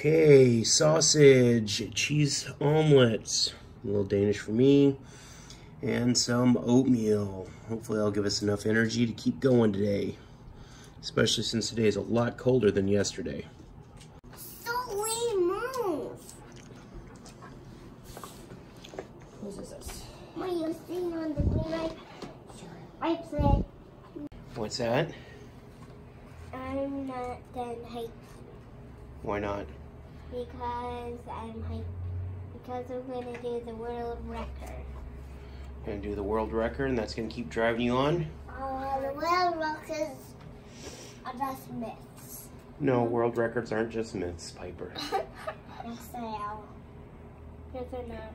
Okay, sausage, cheese omelets, a little Danish for me, and some oatmeal. Hopefully that'll give us enough energy to keep going today, especially since today is a lot colder than yesterday. So move. Whose is this? What are you seeing on the green light? I play. What's that? I'm not done hiking. Why not? Because I'm hiking. Because we're going to do the world record. Gonna do the world record, and that's gonna keep driving you on? The world records are just myths. No, world records aren't just myths, Piper. Yes, they are. Yes, they're not.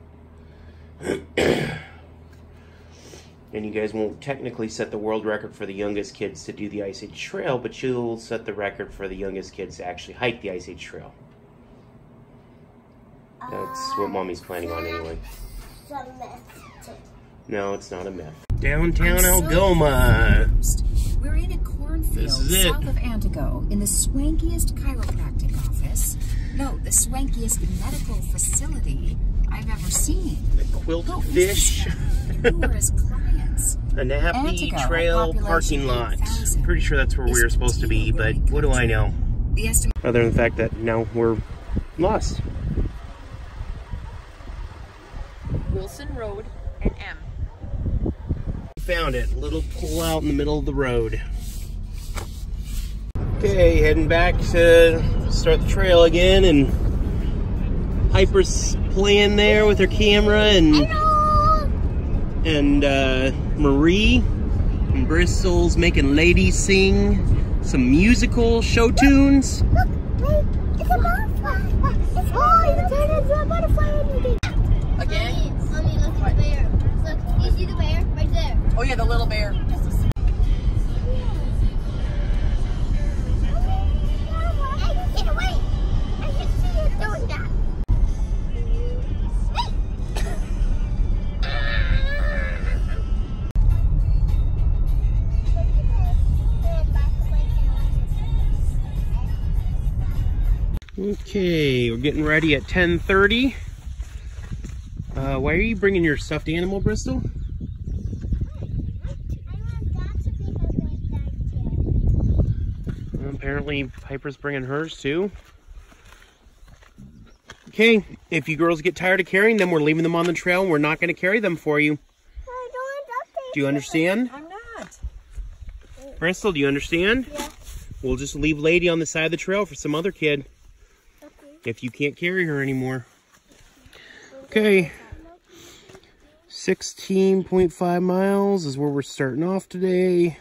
And you guys won't technically set the world record for the youngest kids to do the Ice Age Trail, but you'll set the record for the youngest kids to actually hike the Ice Age Trail. That's what Mommy's planning on anyway. Some myths too. No, it's not a myth. Downtown Algoma. We're in a cornfield south of Antigo in the swankiest chiropractic office. No, the swankiest medical facility I've ever seen. The Quilted Fish. Who are his clients? Anahapi Trail parking lot. Pretty sure that's where we were supposed to be, but what do I know? Other than the fact that now we're lost. Wilson Road and M. Found it. Little pull out in the middle of the road. Okay, heading back to start the trail again, and Piper's playing there with her camera, and Marie and Bristol's making ladies sing some musical show tunes. Look, wait, it's a butterfly. It's a butterfly. Again? Mommy, look at the bear. Look, you see the bear right there? Oh yeah, the little bear. Get away! I can see it doing that. Okay, we're getting ready at 10:30. Why are you bringing your stuffed animal, Bristol? Apparently Piper's bringing hers too. Okay, if you girls get tired of carrying them, we're leaving them on the trail and we're not going to carry them for you. Do you understand? I'm not. Bristol, do you understand? Yeah. We'll just leave Lady on the side of the trail for some other kid. Okay. If you can't carry her anymore. Okay. 16.5 miles is where we're starting off today.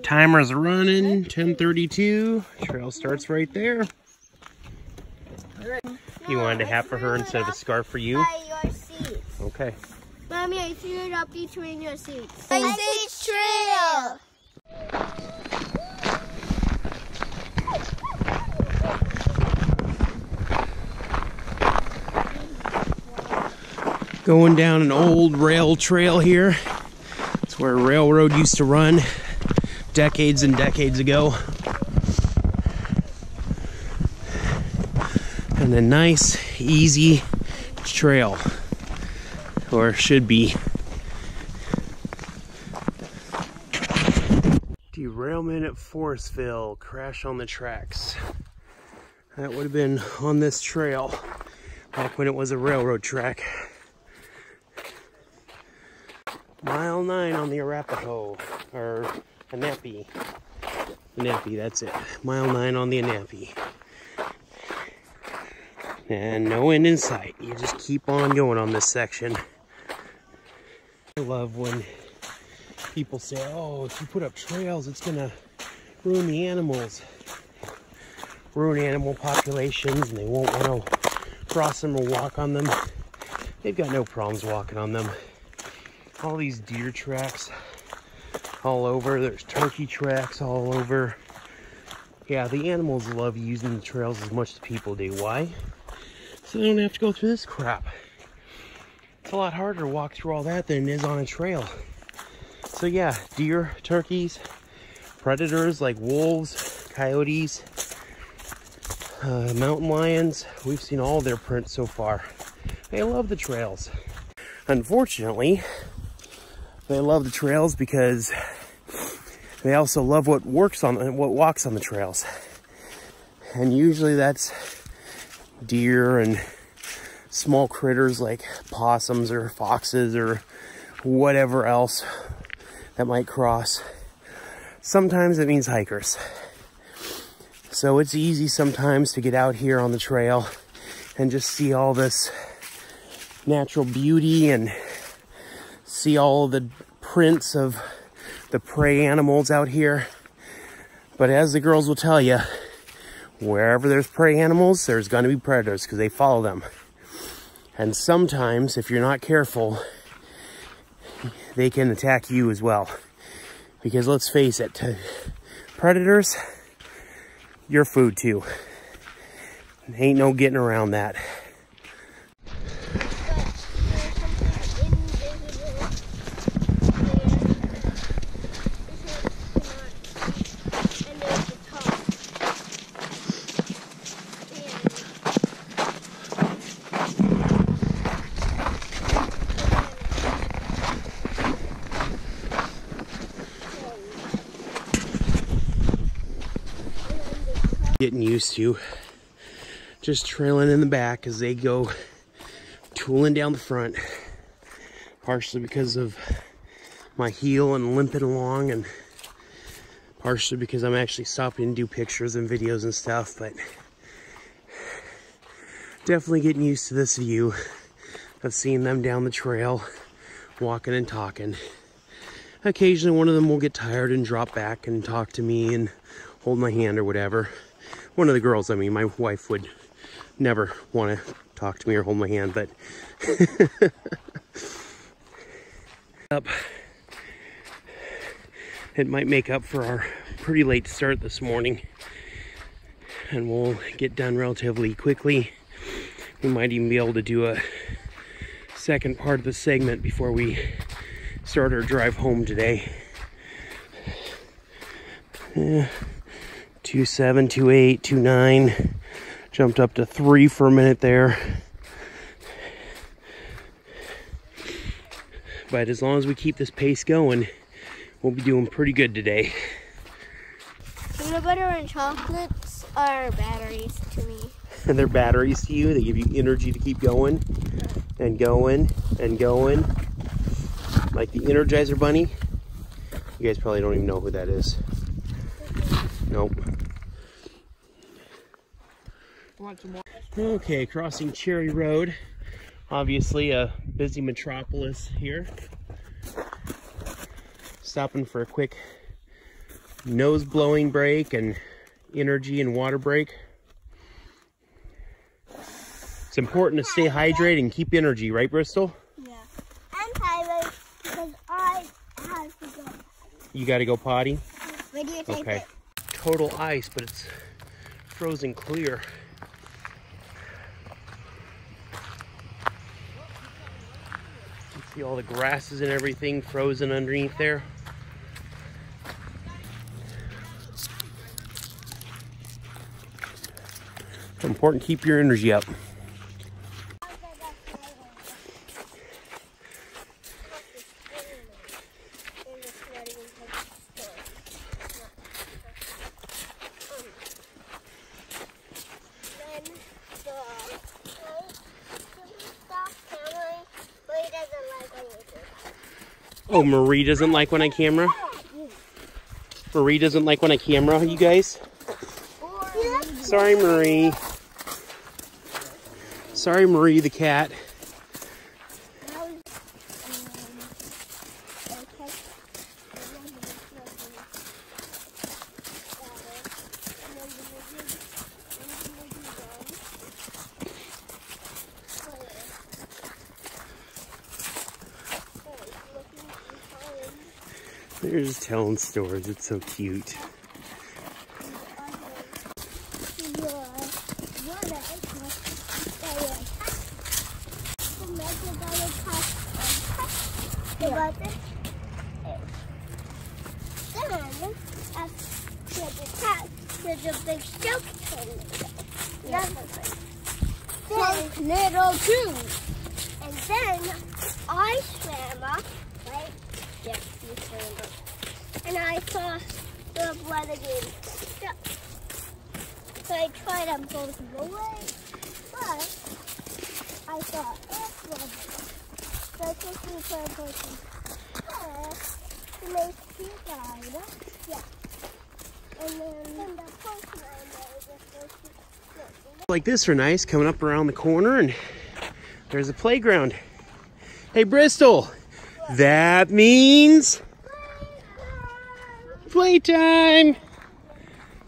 Timer's running, 10:32. Trail starts right there. You wanted a hat for her instead of a scarf for you? By your seats. Okay. Mommy, I see it up between your seats. Ice Trail! Going down an old rail trail here. It's where a railroad used to run decades and decades ago. And a nice, easy trail, or should be. Derailment at Forestville, crash on the tracks. That would have been on this trail back when it was a railroad track. Mile 9 on the Arapahoe, or Anahapi. Anahapi, that's it. Mile 9 on the Anahapi. And no end in sight. You just keep on going on this section. I love when people say, oh, if you put up trails, it's gonna ruin the animals. Ruin animal populations, and they won't want to cross them or walk on them. They've got no problems walking on them. All these deer tracks all over. There's turkey tracks all over. Yeah, the animals love using the trails as much as people do. Why? So they don't have to go through this crap. It's a lot harder to walk through all that than it is on a trail. So yeah, deer, turkeys, predators like wolves, coyotes, Mountain lions, we've seen all their prints so far. They love the trails. Unfortunately, they love the trails because they also love what walks on the trails. And usually that's deer and small critters like possums or foxes or whatever else that might cross. Sometimes it means hikers. So it's easy sometimes to get out here on the trail and just see all this natural beauty and see all the prints of the prey animals out here. But as the girls will tell you, wherever there's prey animals, there's going to be predators because they follow them. And sometimes, if you're not careful, they can attack you as well. Because let's face it, predators, you're food too. Ain't no getting around that. Getting used to just trailing in the back as they go tooling down the front, partially because of my heel and limping along, and partially because I'm actually stopping to do pictures and videos and stuff. But definitely getting used to this view of seeing them down the trail walking and talking. Occasionally one of them will get tired and drop back and talk to me and hold my hand or whatever. One of the girls, I mean, my wife would never want to talk to me or hold my hand, but it might make up for our pretty late start this morning, and we'll get done relatively quickly. We might even be able to do a second part of the segment before we start our drive home today. 2.7, 2.8, 2.9, jumped up to 3 for a minute there. But as long as we keep this pace going, we'll be doing pretty good today. Peanut butter and chocolates are batteries to me. And they're batteries to you. They give you energy to keep going and going and going. Like the Energizer Bunny. You guys probably don't even know who that is. Nope. Okay, crossing Cherry Road. Obviously a busy metropolis here. Stopping for a quick nose blowing break and energy and water break. It's important to stay hydrated and keep energy, right, Bristol? Yeah. I'm tired because I have to go. You gotta go potty? Where do you take okay. it? Total ice, but it's frozen clear. You see all the grasses and everything frozen underneath there. It's important to keep your energy up. Oh, Marie doesn't like when I camera? Marie doesn't like when I camera, you guys? Sorry, Marie. Sorry, Marie the cat. They're just telling stories. It's so cute. There's a big skeleton. Little too. And then I swam up, right? Yes, you swam up. And I saw the blood again. So I tried them both away, but I thought it was. So I took me for a person. To make two died. Yeah. And then the postman like this are nice, coming up around the corner, and there's a playground. Hey Bristol, that means playtime.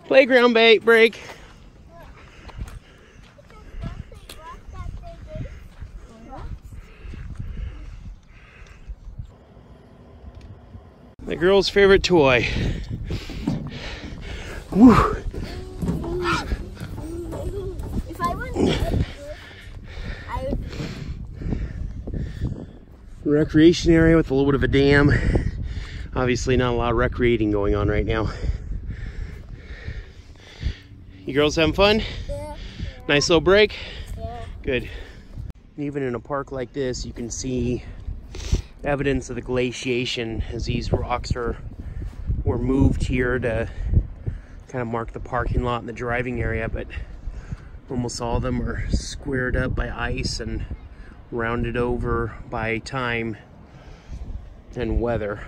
Playground break. My girl's favorite toy. Woo. If I wasn't, I would. Recreation area with a little bit of a dam. Obviously not a lot of recreating going on right now. You girls having fun? Yeah. Nice little break? Yeah. Good. Even in a park like this, you can see evidence of the glaciation as these rocks were moved here to kind of mark the parking lot and the driving area, but almost all of them are squared up by ice and rounded over by time and weather.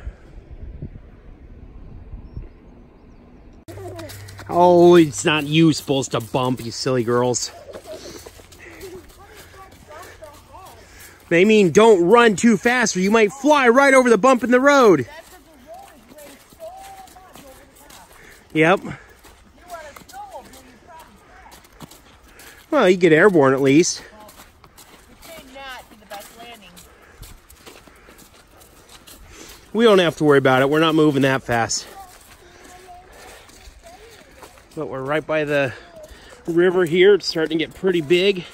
Oh, it's not you supposed to bump, you silly girls. They mean don't run too fast or you might fly right over the bump in the road. Yep. Well, you get airborne at least. We don't have to worry about it. We're not moving that fast. But we're right by the river here. It's starting to get pretty big.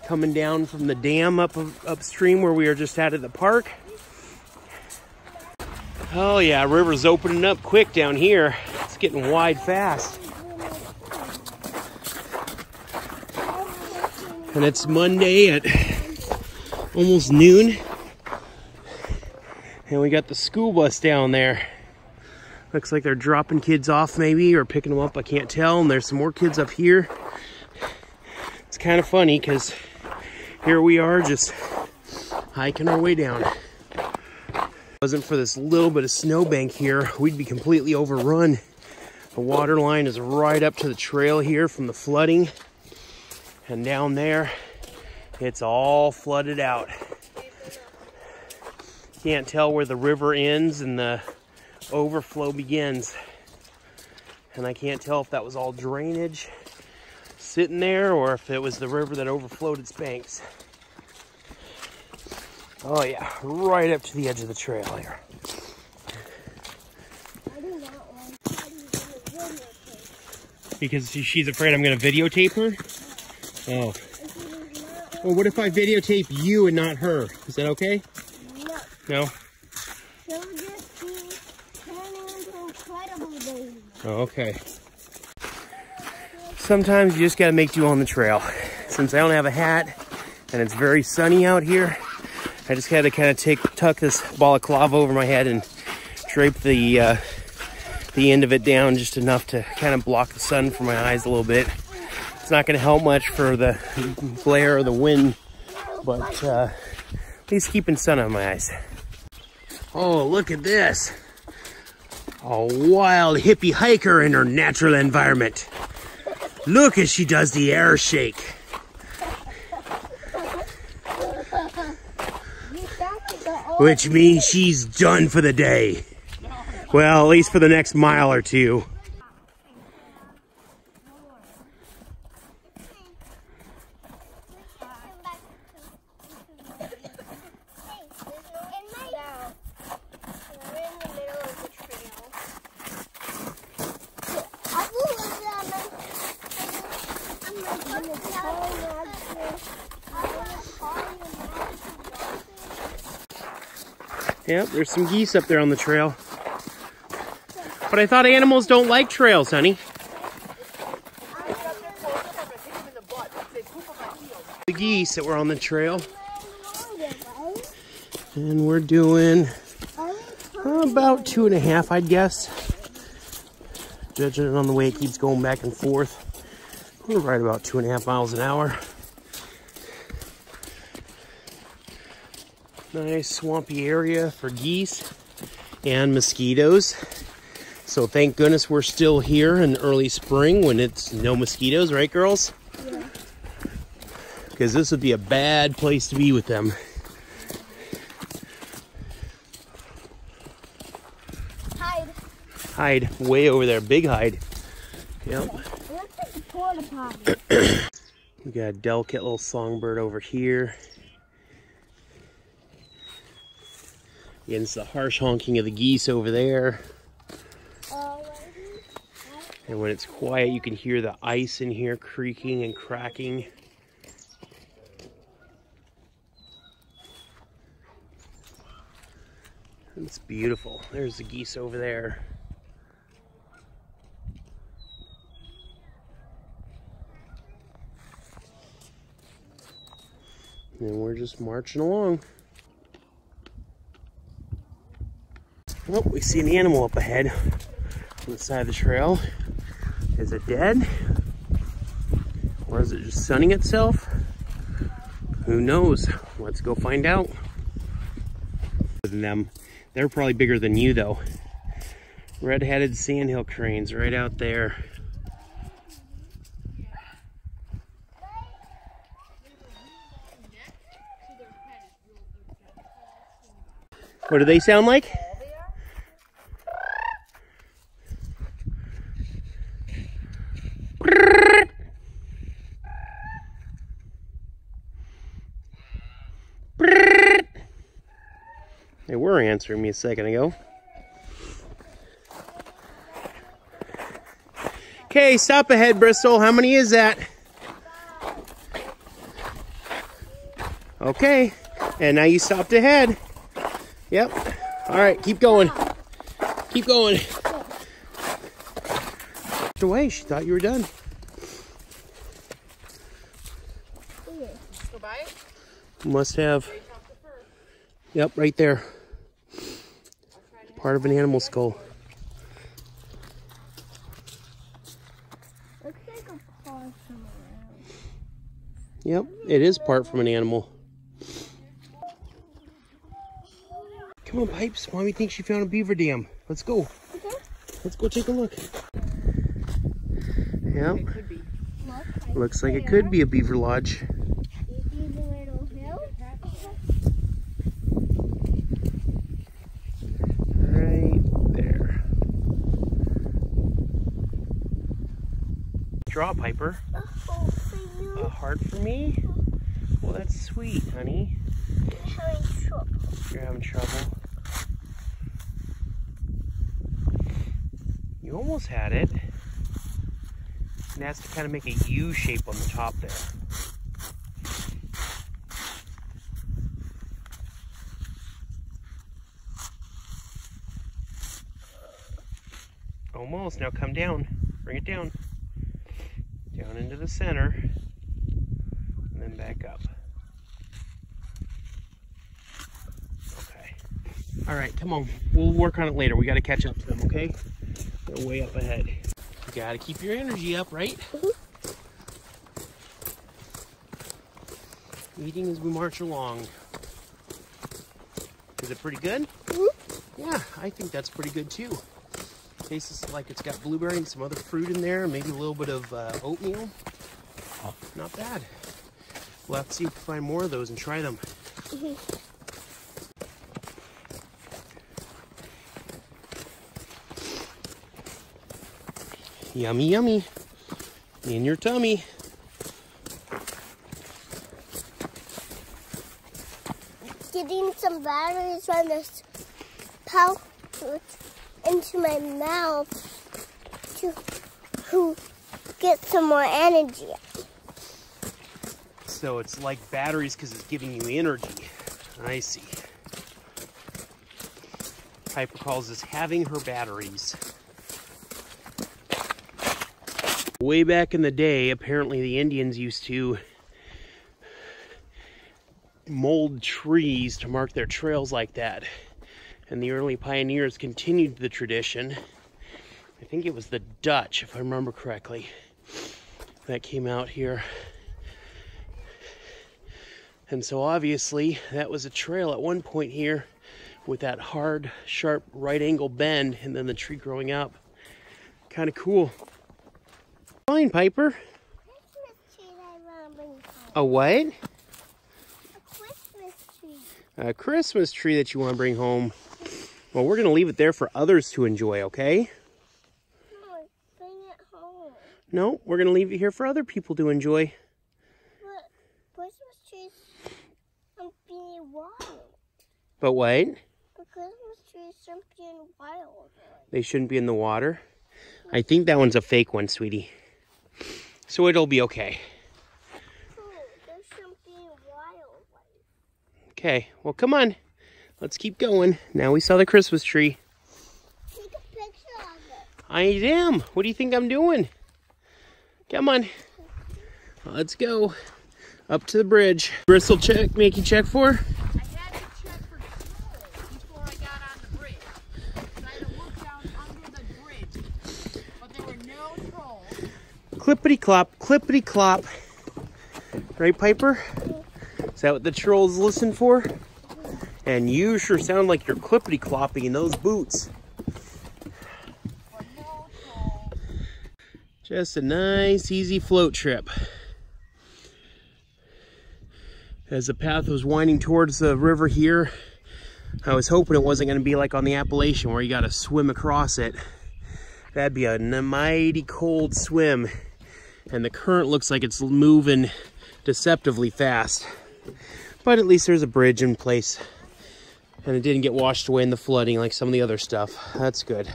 Coming down from the dam upstream where we were just at the park. Oh yeah, river's opening up quick down here. It's getting wide fast. And it's Monday at almost noon. And we got the school bus down there. Looks like they're dropping kids off maybe, or picking them up, I can't tell. And there's some more kids up here. It's kind of funny because here we are just hiking our way down. If it wasn't for this little bit of snowbank here, we'd be completely overrun. The water line is right up to the trail here from the flooding. And down there, it's all flooded out. Can't tell where the river ends and the overflow begins. And I can't tell if that was all drainage sitting there or if it was the river that overflowed its banks. Oh yeah, right up to the edge of the trail here. Because she's afraid I'm going to videotape her? Oh. Well, what if I videotape you and not her? Is that okay? No. No? She'll just be turning into incredible baby. Oh, okay. Sometimes you just gotta make do on the trail. Since I don't have a hat and it's very sunny out here, I just had to kind of tuck this balaclava over my head and drape the end of it down just enough to kind of block the sun from my eyes a little bit. It's not gonna help much for the glare or the wind, but at least keeping sun on my eyes. Oh, look at this. A wild hippie hiker in her natural environment. Look as she does the air shake. Which means she's done for the day. Well, at least for the next mile or two. Yep, there's some geese up there on the trail. But I thought animals don't like trails, honey. geese that were on the trail. And we're doing about 2.5, I'd guess. Judging it on the way it keeps going back and forth. We're right about 2.5 miles an hour. Nice swampy area for geese and mosquitoes. So thank goodness we're still here in early spring when it's no mosquitoes, right girls? Yeah. Because this would be a bad place to be with them. Hide way over there, big hide. Yep. We got a delicate little songbird over here. Again, it's the harsh honking of the geese over there. And when it's quiet, you can hear the ice in here creaking and cracking. It's beautiful. There's the geese over there. And we're just marching along. Oh, we see an animal up ahead on the side of the trail. Is it dead? Or is it just sunning itself? Who knows? Let's go find out. They're probably bigger than you though. Red-headed Sandhill cranes right out there. What do they sound like? They were answering me a second ago. Okay, stop ahead, Bristol. How many is that? Okay, and now you stopped ahead. Yep. All right, keep going. Keep going. Away. She thought you were done. Let's go by it. Must have. Yep, right there. Part of an animal skull. Looks like a paw somewhere else. Yep, it is part from an animal. Come on, Pipes. Mommy thinks she found a beaver dam. Let's go. Okay. Let's go take a look. Yep. It could be. Looks like it could be a beaver lodge. You see the little hill? Right there. Draw, Piper. A hole for you. A heart for me? Well, that's sweet, honey. Having trouble. You're having trouble. You almost had it. It has to kind of make a U shape on the top there. Almost. Now come down. Bring it down. Down into the center. And then back up. Okay. Alright, come on. We'll work on it later. We got to catch up to them, okay? They're way up ahead. You got to keep your energy up, right? Eating as we march along. Is it pretty good? Yeah, I think that's pretty good too. Tastes like it's got blueberry and some other fruit in there, maybe a little bit of oatmeal. Not bad. We'll have to see if we can find more of those and try them. Yummy, yummy. In your tummy. Getting some batteries from this pouch into my mouth to get some more energy. So it's like batteries because it's giving you energy. I see. Piper calls this having her batteries. Way back in the day, apparently the Indians used to mold trees to mark their trails like that. And the early pioneers continued the tradition. I think it was the Dutch, if I remember correctly, that came out here. And so obviously that was a trail at one point here with that hard, sharp right angle bend and then the tree growing up. Kind of cool. Fine, Piper. Christmas tree that I want to bring home. A what? A Christmas tree. A Christmas tree that you want to bring home. Well, we're going to leave it there for others to enjoy, okay? No, bring it home. No, we're going to leave it here for other people to enjoy. But Christmas trees shouldn't be wild. But what? The Christmas trees shouldn't be in wild. They shouldn't be in the water? I think that one's a fake one, sweetie. So it'll be okay. No, they shouldn't be in wild. Okay, well, come on. Let's keep going. Now we saw the Christmas tree. Take a picture of it. I am. What do you think I'm doing? Come on. Let's go. Up to the bridge. Bristol, check. Make you check for? I had to check for trolls before I got on the bridge. So I had to look down under the bridge. But there were no trolls. Clippity-clop, clippity-clop. Right, Piper? Is that what the trolls listen for? And you sure sound like you're clippity-clopping in those boots. Just a nice, easy float trip. As the path was winding towards the river here, I was hoping it wasn't going to be like on the Appalachian where you got to swim across it. That'd be a mighty cold swim. And the current looks like it's moving deceptively fast. But at least there's a bridge in place. And it didn't get washed away in the flooding like some of the other stuff. That's good.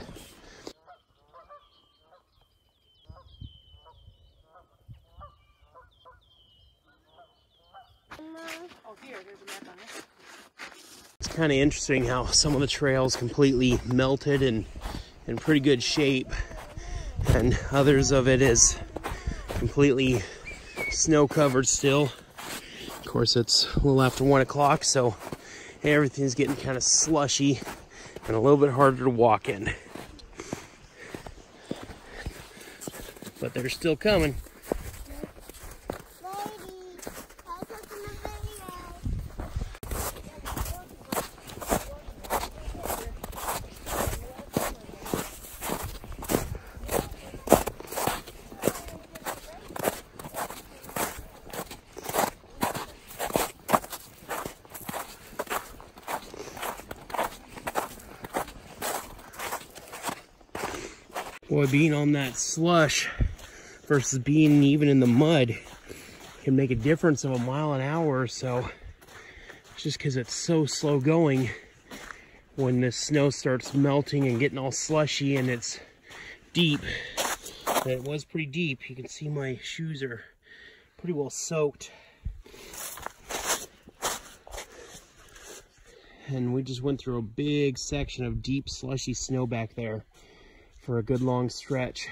It's kind of interesting how some of the trails completely melted and in pretty good shape. And others of it is completely snow covered still. Of course, it's a little after 1 o'clock, so everything's getting kind of slushy and a little bit harder to walk in. But they're still coming. Boy, being on that slush versus being even in the mud can make a difference of a mile an hour or so. Just because it's so slow going when the snow starts melting and getting all slushy and it's deep. And it was pretty deep. You can see my shoes are pretty well soaked. And we just went through a big section of deep slushy snow back there for a good long stretch.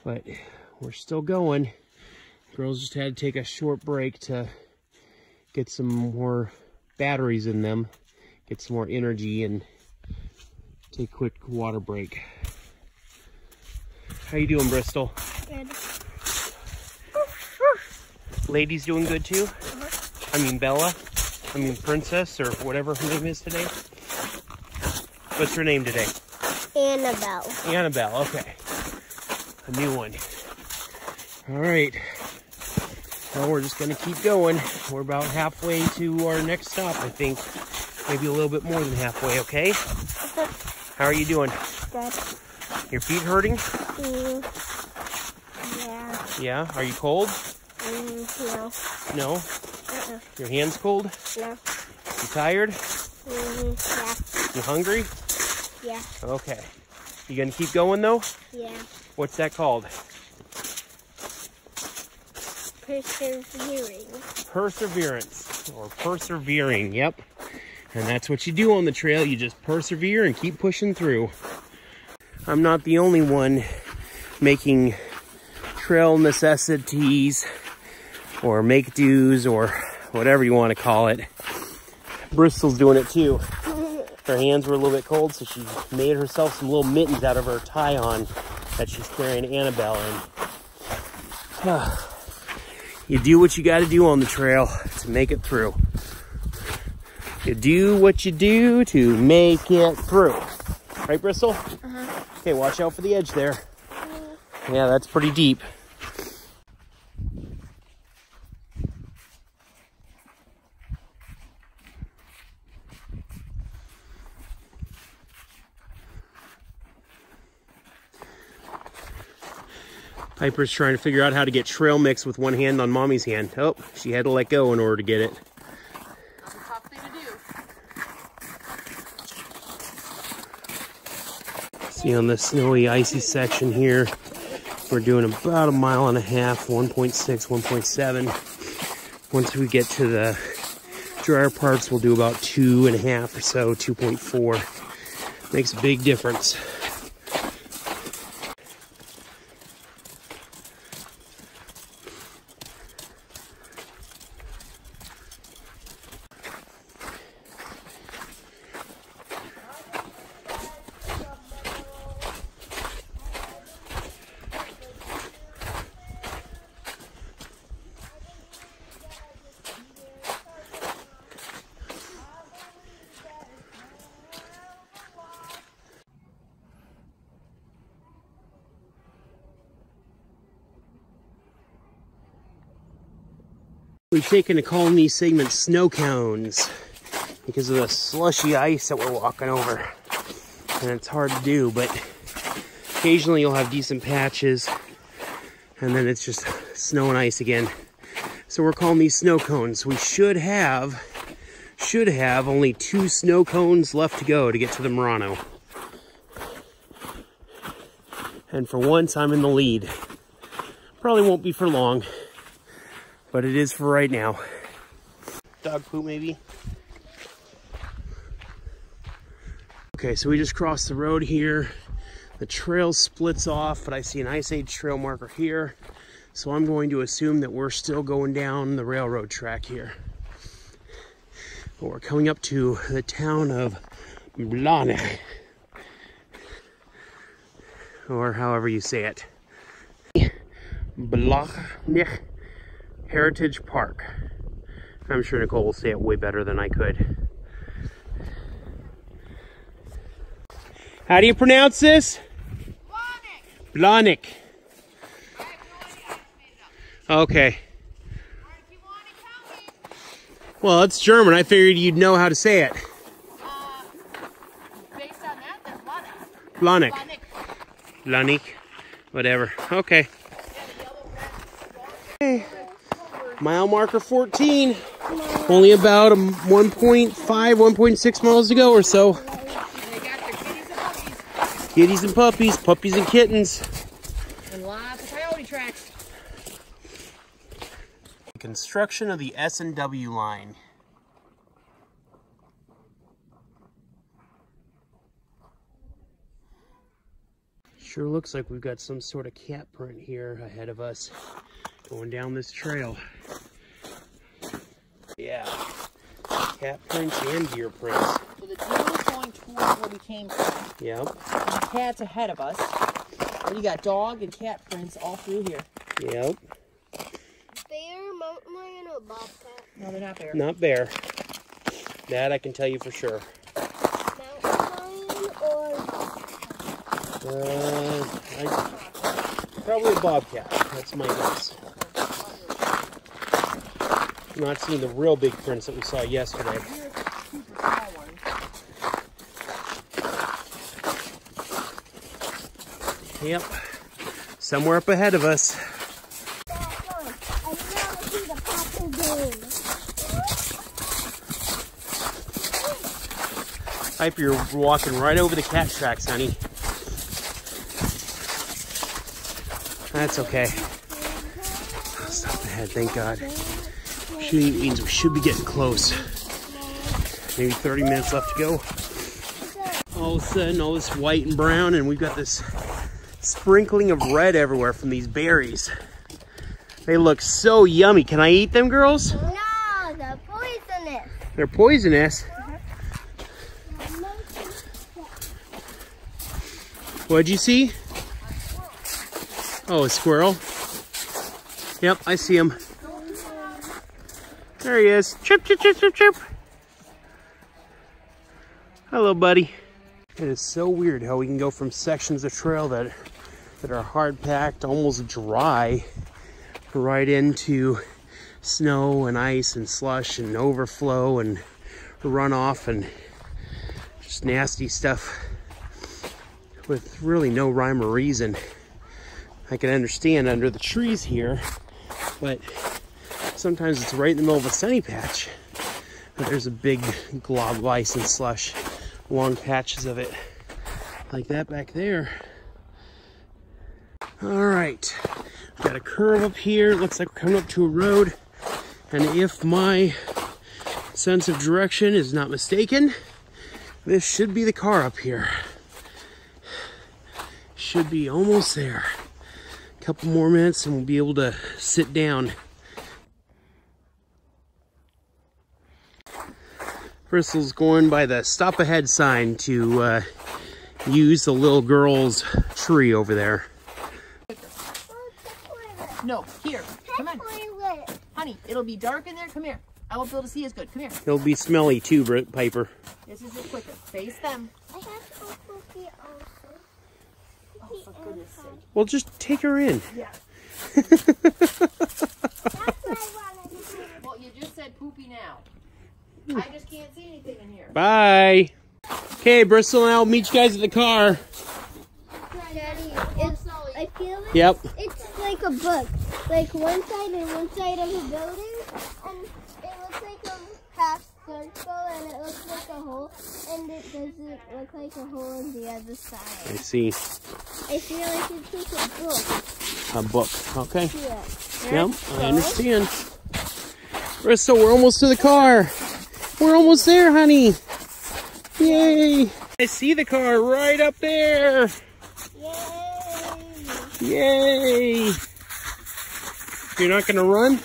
But we're still going. Girls just had to take a short break to get some more batteries in them, get some more energy, and take a quick water break. How you doing, Bristol? Good. Ladies doing good too? I mean Bella? I mean Princess, or whatever her name is today? What's her name today? Annabelle. Annabelle, okay. A new one. All right. Well, we're just gonna keep going. We're about halfway to our next stop, I think. Maybe a little bit more than halfway, okay? How are you doing? Good. Your feet hurting? Yeah. Yeah? Are you cold? No. No? Your hands cold? No. You tired? Yeah. You hungry? Yeah. Okay. You gonna keep going though? Yeah. What's that called? Persevering. Perseverance, or persevering, yep. And that's what you do on the trail. You just persevere and keep pushing through. I'm not the only one making trail necessities or make-dos or whatever you want to call it. Bristol's doing it too. Her hands were a little bit cold, so she made herself some little mittens out of her tie-on that she's carrying Annabelle in. You do what you got to do on the trail to make it through. You do what you do to make it through. Right, Bristol? Uh-huh. Okay, watch out for the edge there. Yeah, that's pretty deep. Piper's trying to figure out how to get trail mix with one hand on Mommy's hand. Oh, she had to let go in order to get it. That's a tough thing to do. See, on the snowy, icy section here, we're doing about 1.5 miles, 1.6, 1.7. Once we get to the drier parts, we'll do about 2.5 or so, 2.4. Makes a big difference. We've taken to calling these segments snow cones because of the slushy ice that we're walking over. And it's hard to do, but occasionally you'll have decent patches and then it's just snow and ice again. So we're calling these snow cones. We should have only 2 snow cones left to go to get to the Murano. And for once, I'm in the lead. Probably won't be for long, but it is for right now. Dog poop, maybe? Okay, so we just crossed the road here. The trail splits off, but I see an Ice Age trail marker here. So I'm going to assume that we're still going down the railroad track here. But we're coming up to the town of Blahnik, or however you say it. Blahnik Heritage Park. I'm sure Nicole will say it way better than I could. How do you pronounce this? Blahnik. Okay. Well, it's German. I figured you'd know how to say it. Based on that, that's Blahnik. Blahnik. Whatever. Okay. Okay. Mile marker 14. Only about 1.5, 1.6 miles to go or so. They got their kitties and puppies. Kitties and puppies, puppies and kittens. And lots of coyote tracks. Construction of the S&W line. Sure looks like we've got some sort of cat print here ahead of us going down this trail. Yeah, cat prints and deer prints. So the deer is going towards where we came from. Yep. And the cat's ahead of us. And you got dog and cat prints all through here. Yep. Bear, mountain lion, or bobcat? No, they're not bear. Not bear. That I can tell you for sure. Mountain lion or Probably a bobcat. That's my guess. I'm not seeing the real big prints that we saw yesterday. Yep. Somewhere up ahead of us. Piper, you're walking right over the cat tracks, honey. That's okay. Stop ahead, thank God. Means we should be getting close. Maybe 30 minutes left to go. All of a sudden, all this white and brown, and we've got this sprinkling of red everywhere from these berries. They look so yummy. Can I eat them, girls? no, They're poisonous. What'd you see? Oh, a squirrel. Yep, I see him. There he is. Chirp, chirp, chirp, chirp, chirp. Hello, buddy. It is so weird how we can go from sections of trail that are hard packed, almost dry, right into snow and ice and slush and overflow and runoff and just nasty stuff with really no rhyme or reason. I can understand under the trees here, but sometimes it's right in the middle of a sunny patch. But there's a big glob of ice and slush, long patches of it, like that back there. All right, got a curve up here. It looks like we're coming up to a road. And if my sense of direction is not mistaken, this should be the car up here. Should be almost there. A couple more minutes and we'll be able to sit down. Bristol's going by the stop ahead sign to use the little girl's tree over there. No, here. Come on. Honey, it'll be dark in there. Come here. I won't be able to see as good. Come here. It'll be smelly too, Piper. This is your clicker. Face them. I have a cookie also. Oh, for goodness sake. Well, just take her in. Yeah. That's what I wanted to do. Well, you just said poopy now. I just can't see anything in here. Bye. Okay, Bristol and I'll meet you guys at the car. Daddy, I feel like Yep. it's like a book. Like one side and one side of a building, and it looks like a half circle, and it looks like a hole, and it doesn't look like a hole on the other side. I see. I feel like it's like a book. A book. Okay. Yeah. Yep, I understand. Bristol, we're almost to the car. We're almost there, honey. Yay. I see the car right up there. Yay! Yay. You're not going to run?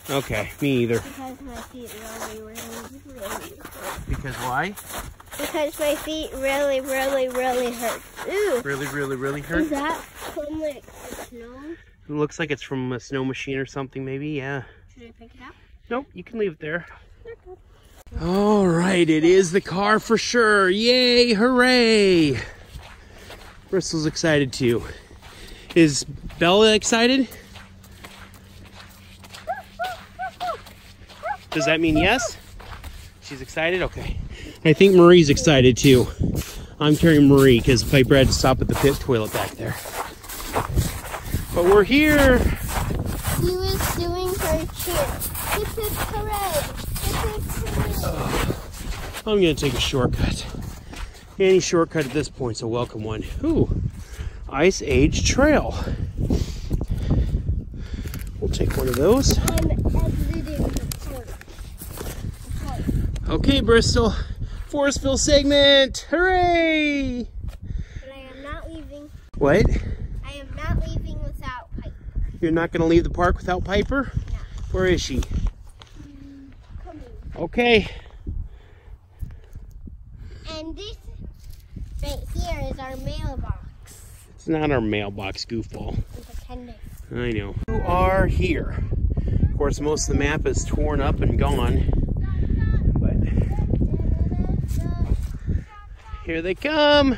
No, Okay, me either. because my feet really hurt. Because why? Because my feet really hurt. Ooh! Really hurt? Is that from like snow? It looks like it's from a snow machine or something, maybe. Yeah. Should I pick it up? Nope, you can leave it there. All right, it is the car for sure. Yay, hooray. Bristol's excited too. Is Bella excited? Does that mean yes? She's excited? Okay. I think Marie's excited too. I'm carrying Marie because Piper had to stop at the pit toilet back there. But we're here. He was doing her cheer. This is hooray! I'm gonna take a shortcut. Any shortcut at this point is a welcome one. Ooh, Ice Age Trail. We'll take one of those. I'm exiting the park. Okay, Bristol. Forestville segment. Hooray! But I am not leaving. What? I am not leaving without Piper. You're not gonna leave the park without Piper? No. Where is she? Come Okay. And this right here is our mailbox. It's not our mailbox, goofball. I'm pretending. I know. You are here. Of course, most of the map is torn up and gone. But here they come.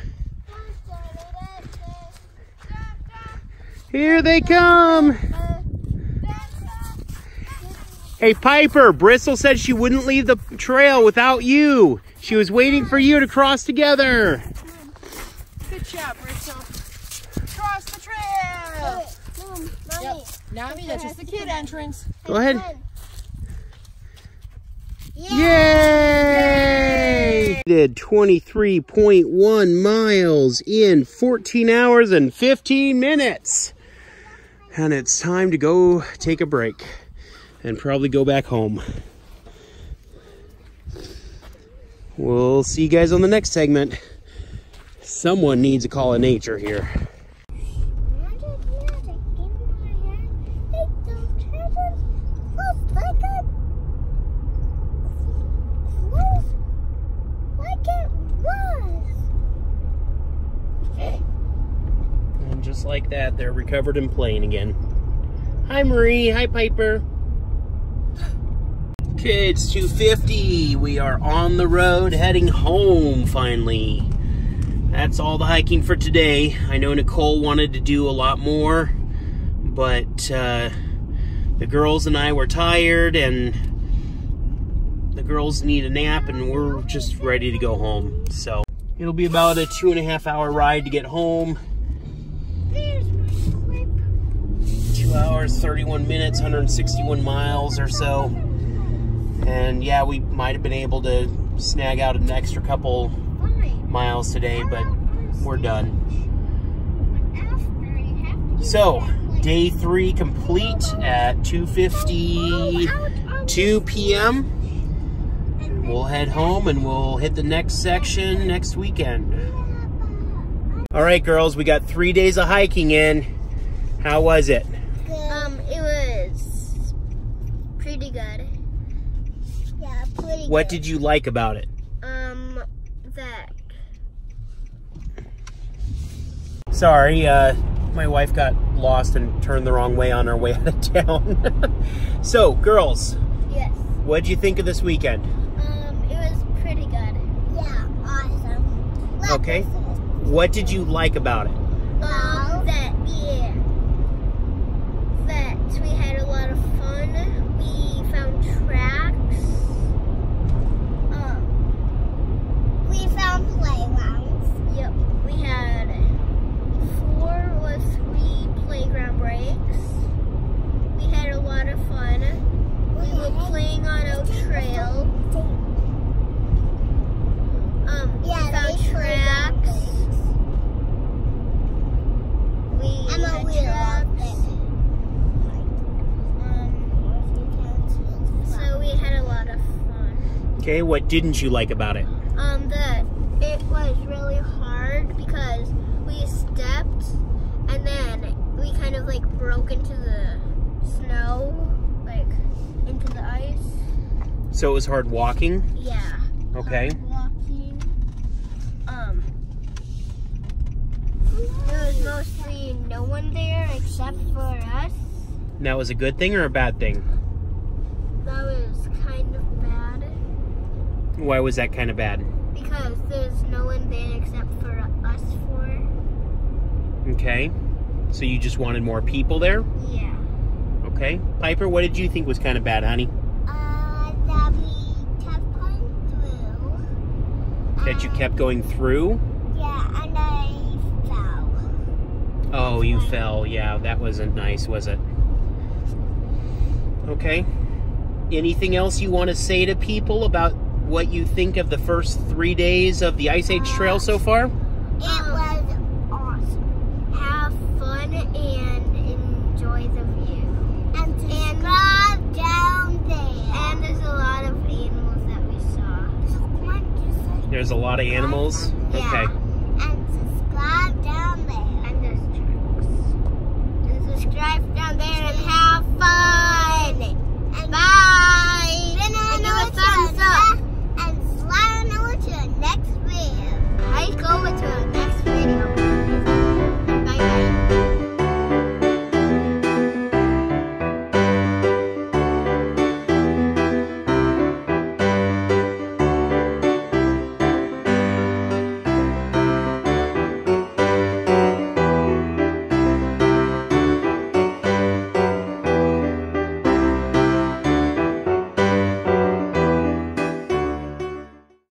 Here they come. Hey, Piper, Bristol said she wouldn't leave the trail without you. She was waiting for you to cross together. Good job, Bristol. Cross the trail. Mom, Mommy. Yep. Now that's just the kid entrance. Go ahead. Yay! Yay! Did 23.1 miles in 14 hours and 15 minutes. And it's time to go take a break and probably go back home. We'll see you guys on the next segment. Someone needs a call of nature here. just like that, they're recovered and playing again. Hi, Marie. Hi, Piper. Okay, it's 2:50. We are on the road heading home finally. That's all the hiking for today. I know Nicole wanted to do a lot more, but the girls and I were tired, and the girls need a nap, and we're just ready to go home. So it'll be about a 2.5 hour ride to get home. 2 hours, 31 minutes, 161 miles or so. And yeah, we might have been able to snag out an extra couple miles today, but we're done. So, day 3 complete at 2:52 p.m. We'll head home and we'll hit the next section next weekend. All right, girls, we got 3 days of hiking in. How was it? It was pretty good. Yeah, pretty good. What did you like about it? That. Sorry, my wife got lost and turned the wrong way on our way out of town. So, girls. Yes. What'd you think of this weekend? It was pretty good. Yeah, awesome. Okay. What did you like about it? That we had a lot of fun. We found tracks. We found playgrounds. Yep. We had 3 playground breaks. We had a lot of fun. We were playing on a trail. We found tracks. We had tracks. So we had a lot of fun. Okay, what didn't you like about it? That it was really hard because we stepped and then we kind of like broke into the snow, like into the ice. So it was hard walking? Yeah. Okay. Hard walking. There was mostly no one there except for us. And that was a good thing or a bad thing? That was kind of bad. Why was that kind of bad? Because there's no one there except for us 4. Okay. So you just wanted more people there? Yeah. Okay. Piper, what did you think was kind of bad, honey? That we kept going through. That you kept going through? Yeah, and I fell. Oh, you fell. Yeah, that wasn't nice, was it? Okay. Anything else you want to say to people about what you think of the first 3 days of the Ice Age Trail so far? It was awesome. Have fun and enjoy the view. And subscribe down there. And there's a lot of animals that we saw. There's a lot of animals? Yeah. Okay.